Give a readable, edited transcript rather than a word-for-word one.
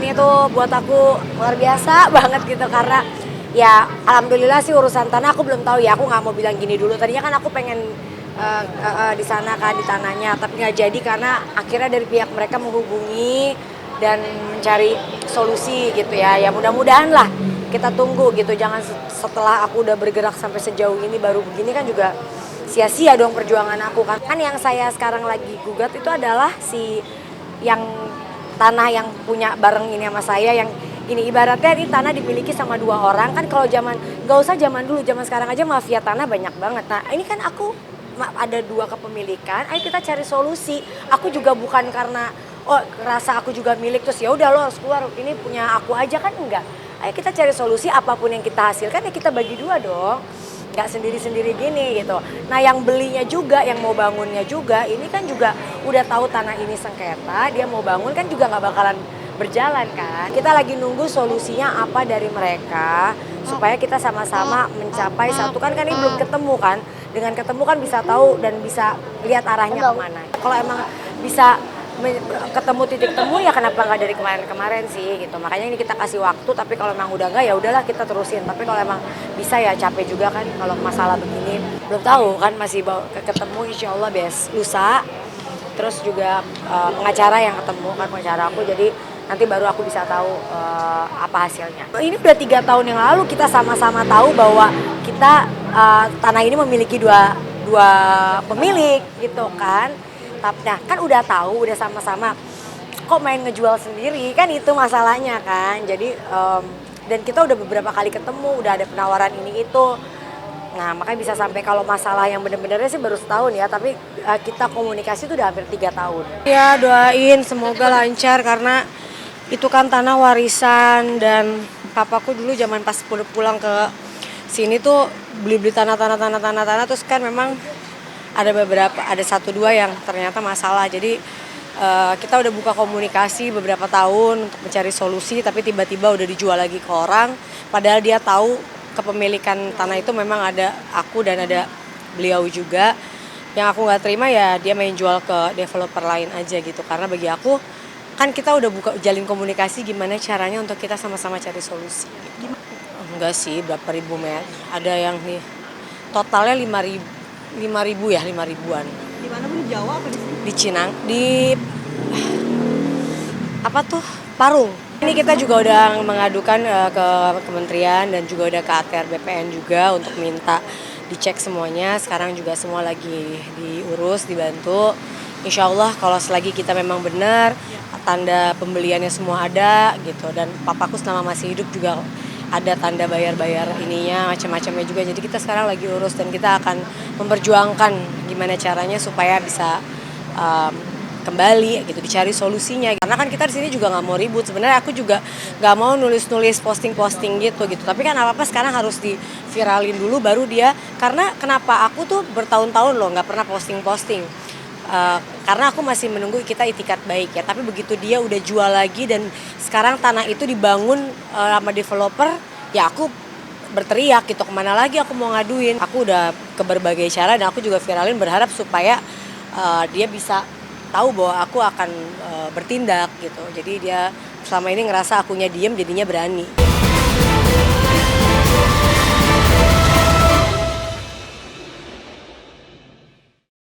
ini tuh buat aku luar biasa banget gitu karena ya alhamdulillah sih urusan tanah aku belum tahu ya, aku nggak mau bilang gini dulu. Tadinya kan aku pengen di sana kan di tanahnya, tapi nggak jadi karena akhirnya dari pihak mereka menghubungi dan mencari solusi gitu ya. Ya mudah-mudahan lah kita tunggu gitu, jangan setelah aku udah bergerak sampai sejauh ini baru begini kan juga sia-sia dong perjuangan aku kan. Kan yang saya sekarang lagi gugat itu adalah si yang tanah yang punya bareng ini sama saya yang ini ibaratnya ini tanah dimiliki sama dua orang kan. Kalau zaman nggak usah zaman dulu, zaman sekarang aja mafia tanah banyak banget. Nah ini kan aku ada dua kepemilikan, ayo kita cari solusi. Aku juga bukan karena oh rasa aku juga milik terus ya udah lo harus keluar ini punya aku aja kan, enggak. Ayo kita cari solusi, apapun yang kita hasilkan ya kita bagi dua dong, nggak sendiri-sendiri gini gitu. Nah yang belinya juga, yang mau bangunnya juga, ini kan juga udah tahu tanah ini sengketa, dia mau bangun kan juga nggak bakalan berjalan kan. Kita lagi nunggu solusinya apa dari mereka, supaya kita sama-sama mencapai satu kan ini belum ketemu kan. Dengan ketemu kan bisa tahu dan bisa lihat arahnya kemana. Kalau emang bisa ketemu titik temu ya kenapa nggak dari kemarin-kemarin sih gitu. Makanya ini kita kasih waktu, tapi kalau emang udah nggak ya udahlah kita terusin. Tapi kalau emang bisa ya capek juga kan kalau masalah begini. Belum tahu kan masih ketemu insya Allah lusa. Terus juga pengacara yang ketemu kan pengacara aku, jadi nanti baru aku bisa tahu apa hasilnya. Ini udah 3 tahun yang lalu kita sama-sama tahu bahwa kita tanah ini memiliki dua pemilik gitu kan. Nah kan udah tahu, udah sama-sama, kok main ngejual sendiri kan itu masalahnya kan. Jadi dan kita udah beberapa kali ketemu, udah ada penawaran ini itu. Nah makanya bisa sampai kalau masalah yang bener-benernya sih baru setahun ya, tapi kita komunikasi itu udah hampir 3 tahun. Ya doain semoga lancar karena itu kan tanah warisan dan papaku dulu zaman pas pulang ke sini tuh beli-beli tanah terus kan memang ada beberapa, ada 1-2 yang ternyata masalah. Jadi kita udah buka komunikasi beberapa tahun untuk mencari solusi, tapi tiba-tiba udah dijual lagi ke orang. Padahal dia tahu kepemilikan tanah itu memang ada aku dan ada beliau juga. Yang aku nggak terima ya dia main jual ke developer lain aja gitu. Karena bagi aku kan kita udah buka jalin komunikasi gimana caranya untuk kita sama-sama cari solusi. Enggak sih berapa ribu meter. Ada yang nih totalnya 5.000 ya, 5.000-an. Di mana Bu, di Jawa apa di sini? Di Cinang, di apa tuh? Parung. Ini kita juga udah mengadukan ke kementerian dan juga udah ke ATR BPN juga untuk minta dicek semuanya. Sekarang juga semua lagi diurus, dibantu. Insya Allah kalau selagi kita memang benar, tanda pembeliannya semua ada gitu. Dan papaku selama masih hidup juga ada tanda bayar-bayar ininya, macam-macamnya juga. Jadi kita sekarang lagi urus dan kita akan memperjuangkan gimana caranya supaya bisa kembali gitu, dicari solusinya. Karena kan kita di sini juga nggak mau ribut. Sebenarnya aku juga nggak mau nulis-nulis posting-posting gitu. Tapi kan apa-apa sekarang harus diviralin dulu baru dia. Karena kenapa aku tuh bertahun-tahun loh nggak pernah posting-posting. Karena aku masih menunggu kita itikat baik ya. Tapi begitu dia udah jual lagi dan sekarang tanah itu dibangun sama developer, ya aku berteriak gitu, kemana lagi aku mau ngaduin. Aku udah ke berbagai cara dan aku juga viralin berharap supaya dia bisa tahu bahwa aku akan bertindak gitu. Jadi dia selama ini ngerasa akunya diem jadinya berani.